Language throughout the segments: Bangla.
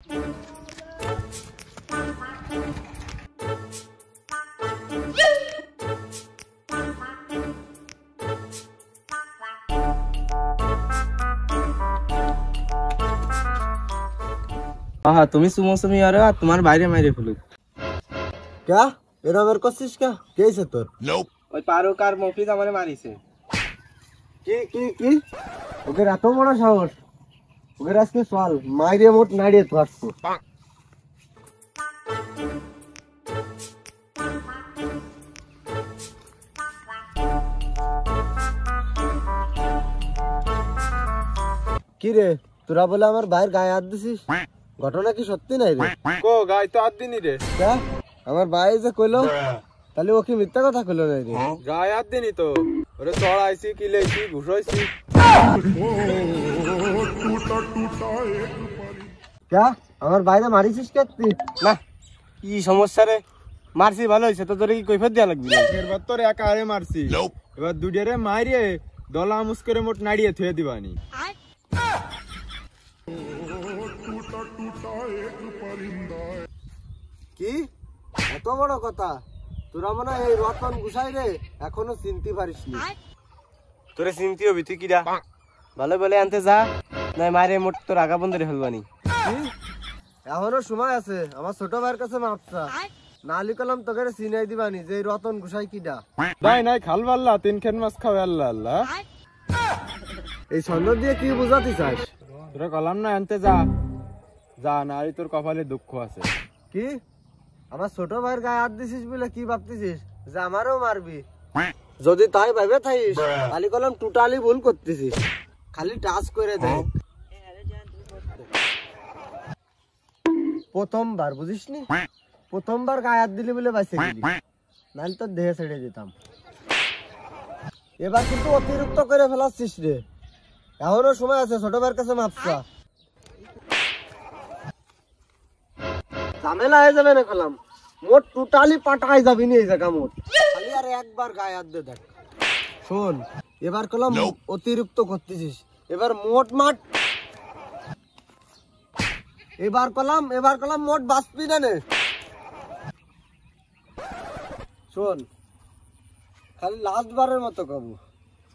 हाँ তুমি সুমৌসুমি আরে আর তোমার বাইরে মাইরে ফেলু क्या এরা বের করছিস কা কেছে তোর ওই পারুক আর মফিজ আমারে মারিছে কি ওকে এত বড় সাহস ওকে আজকে চল মাইরে মোট নাড়িয়ে থাকবো কি রে তোরা বলে আমার ভাইয়ের গায়ে হাত দিছিস ঘটনা কি সত্যি নাই রে কো গায়ে তো হাত দিনি রে क्या আমার ভাই যে কইলো তাহলে ও কি মিথ্যা কথা কইলো না রে গায়ে হাত দিনি তো ওরে চড়াইছি কিলেছি ঘুষাইছি क्या আমার বাইরে মারিছিস কে তুই না কি সমস্যা রে মারছি ভালো হইছে তো তোরে কি কৈফিয়ত দেয়া লাগবে না এরবার তোর একা আরে মারছি এবার দুডিয়ারে মারিয়ে দলা মুস করে মোট নাড়িয়ে থুয়ে দিবানি কি এত বড় কথা তোরা মনে হয় এই রতন গুছাই রে এখনো চিনতে পারিসনি তোরে চিন্তি হবি তুই কিরা ভালো বলে আনতে যা নাই মারে মোট তোর আগা বন্ধ রে ফেলবানি কি? এখনো সময় আছে আমার ছোট ভাইয়ের কাছে মাপসা নালি কলম তোকে চিনাই দিবানি যে এই রতন গুছাই কিডা নাই নাই খাল বাল্লা 3 খেন মাছ খাবে আল্লাহ আল্লাহ এই ছন্দ দিয়ে কি বুঝাতে চাস তোরা কলাম না আনতে যা যা নারী তোর কপালে দুঃখ আছে কি আমার ছোট ভাইয়ের গায়ে হাত দিছিস বলে কি ভাবতেছিস যে আমারও মারবি যদি তাই ভাবে থাকিস নালি কলম টোটালি ভুল করতেছিস খালি টাচ করে দেখ প্রথমবার বুঝিসনি প্রথমবার গায়ে হাত দিলি বলে বাঁচে গেলি নাহলে তো দেহে ছেড়ে দিতাম এবার কিন্তু অতিরিক্ত করে ফেলাচ্ছিস রে এখনো সময় আছে ছোট ভাইয়ের কাছে মাপসা ঝামেলা হয়ে যাবে না কলাম মোট টোটালি পাটাই যাবি নি এই জায়গা মোট খালি আর একবার গায়ে হাত দে দেখ শোন এবার কলাম অতিরিক্ত করতেছিস এবার মোট মাঠ এবার কলাম মোট বাঁচবি না নে শোন খালি লাস্ট বারের মতো কবু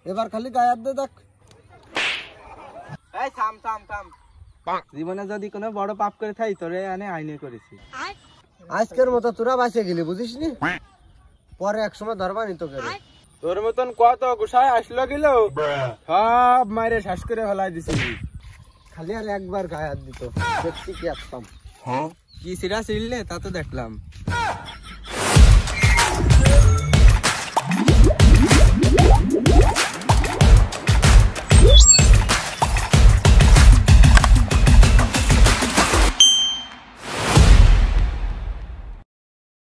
এবার খালি গায়ে হাত দে দেখ এই থাম থাম থাম জীবনে যদি কোনো বড় পাপ করে থাই তোরে আনে আইনে করেছি আজকের মতো তোরা বাঁচে গেলি বুঝিসনি পরে এক সময় ধরবানি তোকে তোর মতন কত গুছায় আসলো গেল সব মাইরে শ্বাস করে ফেলাই দিছি খালি আর একবার গায়ে হাত দিত দেখছি কি আসতাম কি সিরা ছিড়লে তা তো দেখলাম